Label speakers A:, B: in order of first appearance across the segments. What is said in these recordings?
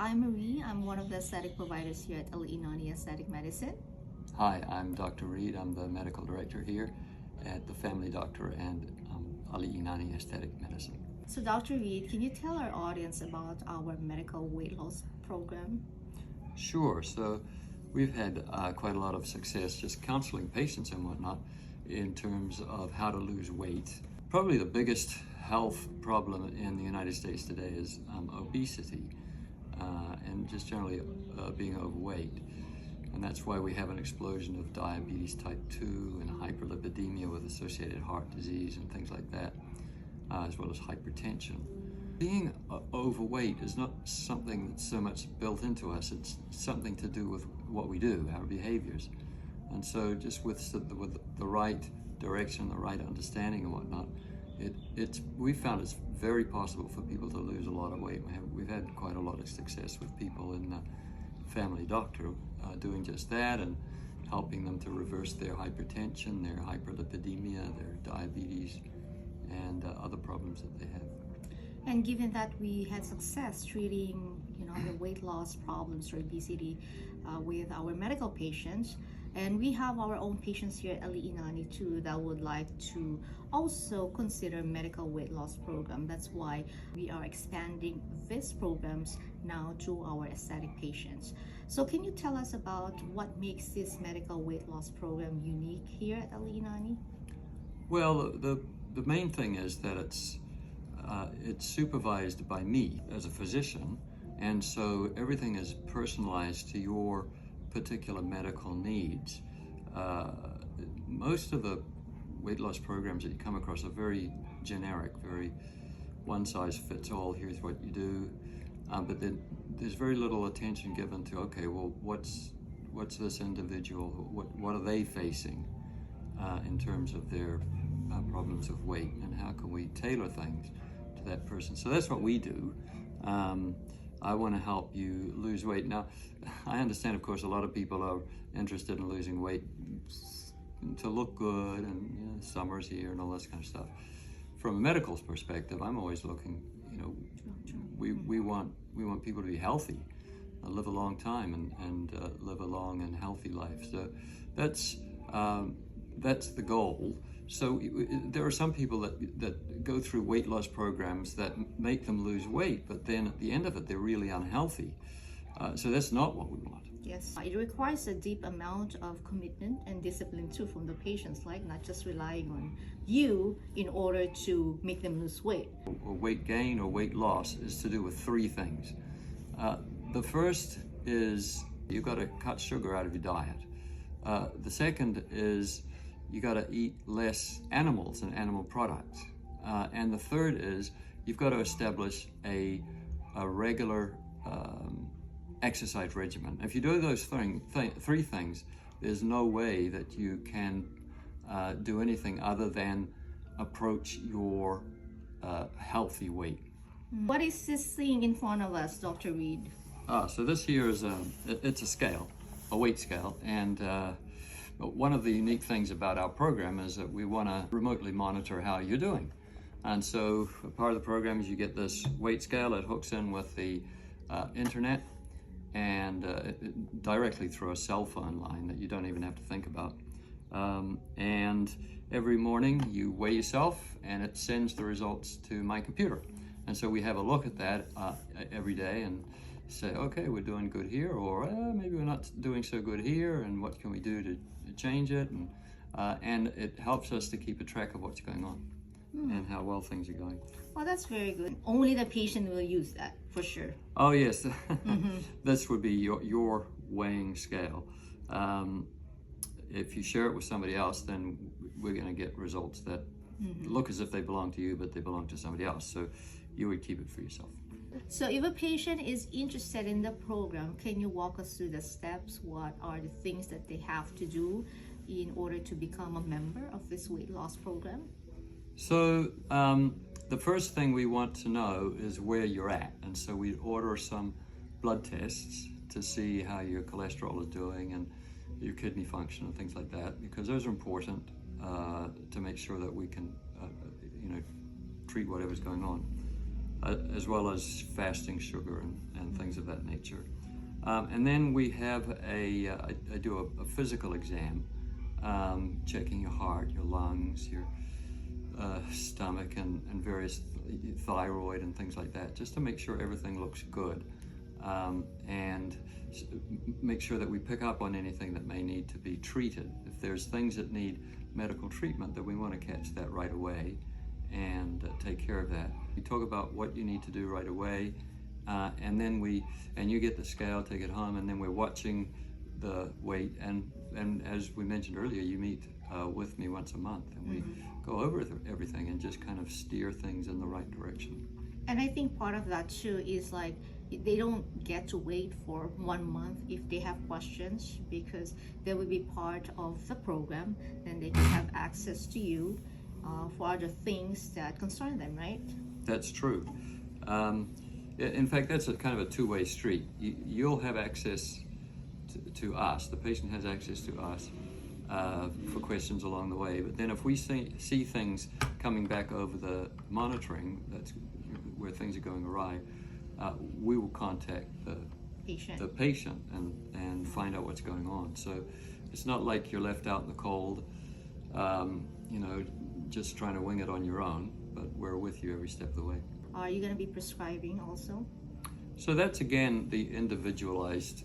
A: I'm Marie. I'm one of the aesthetic providers here at Nani Aesthetic Medicine.
B: Hi, I'm Dr. Reed. I'm the medical director here at the Family Doctor and Nani Aesthetic Medicine.
A: So Dr. Reed, can you tell our audience about our medical weight loss program?
B: Sure. So we've had quite a lot of success just counseling patients and whatnot in terms of how to lose weight. Probably the biggest health problem in the United States today is obesity and just generally being overweight. And that's why we have an explosion of diabetes type 2 and hyperlipidemia with associated heart disease and things like that, as well as hypertension. Being overweight is not something that's so much built into us, it's something to do with what we do, our behaviors. And so just with the right direction, the right understanding and whatnot, we found it's very possible for people to lose a lot of weight. We've had quite a lot of success with people in the Family Doctor doing just that and helping them to reverse their hypertension, their hyperlipidemia, their diabetes, and other problems that they have.
A: And given that we had success treating, the weight loss problems or obesity with our medical patients, and we have our own patients here at Nani too that would like to also consider medical weight loss program. That's why we are expanding these programs now to our aesthetic patients. So can you tell us about what makes this medical weight loss program unique here at Nani?
B: Well, the main thing is that it's supervised by me as a physician, and so everything is personalized to your particular medical needs. Most of the weight loss programs that you come across are very generic, very one size fits all, here's what you do, but then there's very little attention given to, okay, well, what's this individual, what are they facing in terms of their problems of weight, and how can we tailor things to that person. So that's what we do. I want to help you lose weight. Now, I understand, of course, a lot of people are interested in losing weight to look good, and summer's here and all this kind of stuff. From a medical perspective, I'm always looking, we want people to be healthy, live a long time, and live a long and healthy life. So that's the goal. So there are some people that go through weight loss programs that make them lose weight, but then at the end of it, they're really unhealthy. So that's not what we want.
A: Yes, it requires a deep amount of commitment and discipline too from the patients, like not just relying on you in order to make them lose weight.
B: Or weight gain or weight loss is to do with three things. The first is you've got to cut sugar out of your diet. The second is you got to eat less animals and animal products. And the third is you've got to establish a regular exercise regimen. If you do those three things, there's no way that you can do anything other than approach your healthy weight.
A: What is this thing in front of us, Dr. Reed?
B: So this here is it's a scale, a weight scale, and one of the unique things about our program is that we want to remotely monitor how you're doing. And so part of the program is you get this weight scale. It hooks in with the internet and directly through a cell phone line that you don't even have to think about. And every morning you weigh yourself and it sends the results to my computer. And so we have a look at that every day and say, okay, we're doing good here, or maybe we're not doing so good here, and what can we do to change it? And it helps us to keep a track of what's going on and how well things are going.
A: Well, that's very good. Only the patient will use that, for sure.
B: Oh, yes. This would be your weighing scale. If you share it with somebody else, then we're going to get results that look as if they belong to you, but they belong to somebody else. So you would keep it for yourself.
A: So if a patient is interested in the program, can you walk us through the steps? What are the things that they have to do in order to become a member of this weight loss program?
B: So the first thing we want to know is where you're at. And so we order some blood tests to see how your cholesterol is doing and your kidney function and things like that, because those are important to make sure that we can treat whatever's going on, as well as fasting sugar and things of that nature. And then we have I do a physical exam, checking your heart, your lungs, your stomach, and various thyroid and things like that, just to make sure everything looks good, and make sure that we pick up on anything that may need to be treated. If there's things that need medical treatment, then we want to catch that right away and take care of that. We talk about what you need to do right away, and then you get the scale, take it home, and then we're watching the weight, and as we mentioned earlier, you meet with me once a month, and we go over everything and just kind of steer things in the right direction.
A: And I think part of that too is like they don't get to wait for 1 month if they have questions, because they will be part of the program, then they can have access to you for other things that concern them, right?
B: That's true. In fact, that's a kind of a two-way street. You'll have access to us. The patient has access to us for questions along the way. But then if we see things coming back over the monitoring, that's where things are going awry, we will contact the patient and find out what's going on. So it's not like you're left out in the cold, just trying to wing it on your own, but we're with you every step of the way.
A: Are you going to be prescribing also?
B: So that's, again, the individualized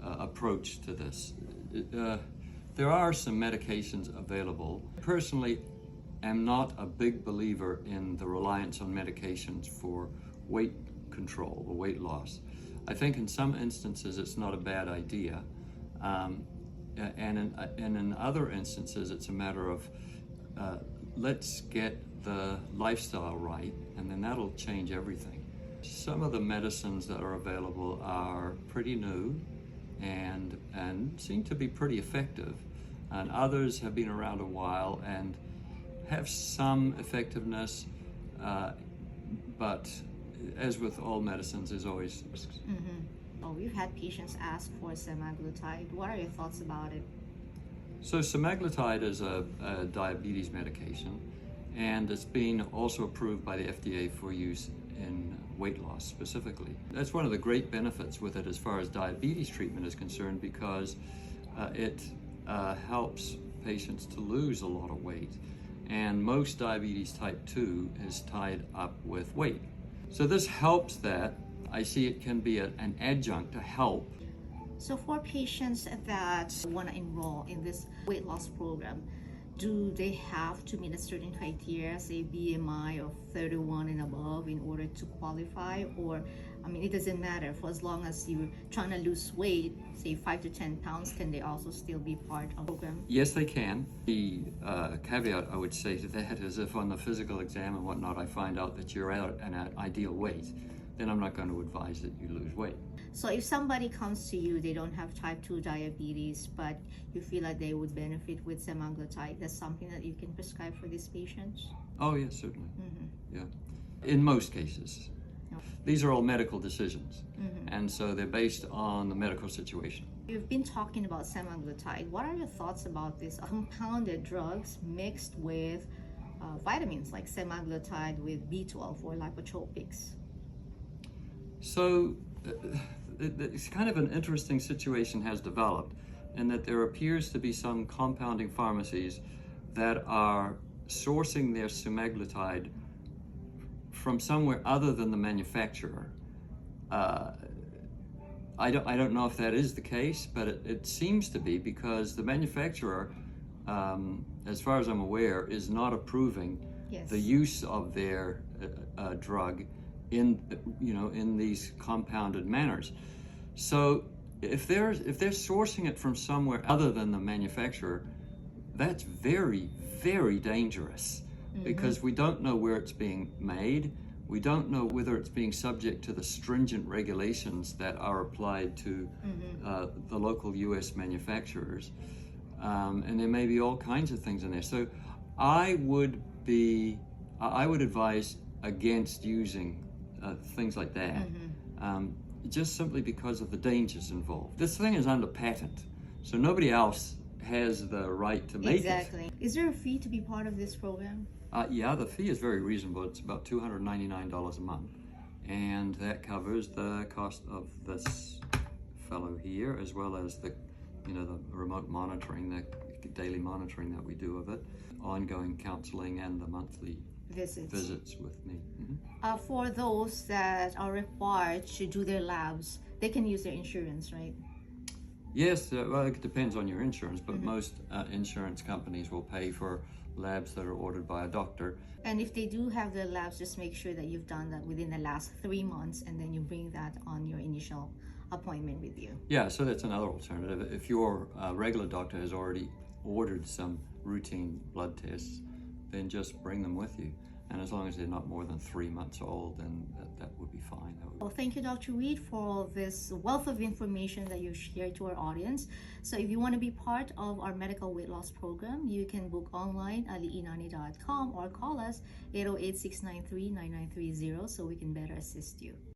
B: approach to this. There are some medications available. Personally, am not a big believer in the reliance on medications for weight control or weight loss. I think in some instances it's not a bad idea, and in other instances it's a matter of let's get the lifestyle right, and then that'll change everything. Some of the medicines that are available are pretty new and seem to be pretty effective, and others have been around a while and have some effectiveness, but as with all medicines, there's always risks.
A: Oh, we've had patients ask for semaglutide. What are your thoughts about it?
B: So semaglutide is a diabetes medication, and it's been also approved by the FDA for use in weight loss specifically. That's one of the great benefits with it as far as diabetes treatment is concerned, because it helps patients to lose a lot of weight. And most diabetes type 2 is tied up with weight. So this helps that. I see it can be an adjunct to help.
A: So for patients that want to enroll in this weight loss program, do they have to meet a certain criteria, say BMI of 31 and above, in order to qualify? Or, I mean, it doesn't matter, for as long as you're trying to lose weight, say 5 to 10 pounds, can they also still be part of the program?
B: Yes, they can. The caveat I would say to that is, if on the physical exam and whatnot I find out that you're at an ideal weight, then I'm not going to advise that you lose weight.
A: So if somebody comes to you, they don't have type 2 diabetes, but you feel like they would benefit with semaglutide, that's something that you can prescribe for these patients?
B: Oh, yes, certainly. Yeah. In most cases. These are all medical decisions, and so they're based on the medical situation.
A: You've been talking about semaglutide. What are your thoughts about these compounded drugs mixed with vitamins, like semaglutide with B12 or lipotropics?
B: So it's kind of an interesting situation has developed, in that there appears to be some compounding pharmacies that are sourcing their semaglutide from somewhere other than the manufacturer. I don't know if that is the case, but it seems to be, because the manufacturer, as far as I'm aware, is not approving the use of their drug in these compounded manners. So if they're sourcing it from somewhere other than the manufacturer, that's very, very dangerous, because we don't know where it's being made. We don't know whether it's being subject to the stringent regulations that are applied to the local U.S. manufacturers, and there may be all kinds of things in there. So I would advise against using things like that, just simply because of the dangers involved. This thing is under patent, so nobody else has the right to make it.
A: Exactly. Is there a fee to be part of this program?
B: Yeah, the fee is very reasonable. It's about $299 a month, and that covers the cost of this fellow here, as well as the remote monitoring, the daily monitoring that we do of it, ongoing counseling, and the monthly visits with me.
A: For those that are required to do their labs, they can use their insurance, right?
B: Yes, well, it depends on your insurance, but most insurance companies will pay for labs that are ordered by a doctor.
A: And if they do have their labs, just make sure that you've done that within the last 3 months, and then you bring that on your initial appointment with you.
B: Yeah, so that's another alternative. If your regular doctor has already ordered some routine blood tests, then just bring them with you. And as long as they're not more than 3 months old, then that would be fine.
A: Well, thank you, Dr. Reed, for this wealth of information that you've shared to our audience. So if you want to be part of our medical weight loss program, you can book online at nani.com or call us 808-693-9930 so we can better assist you.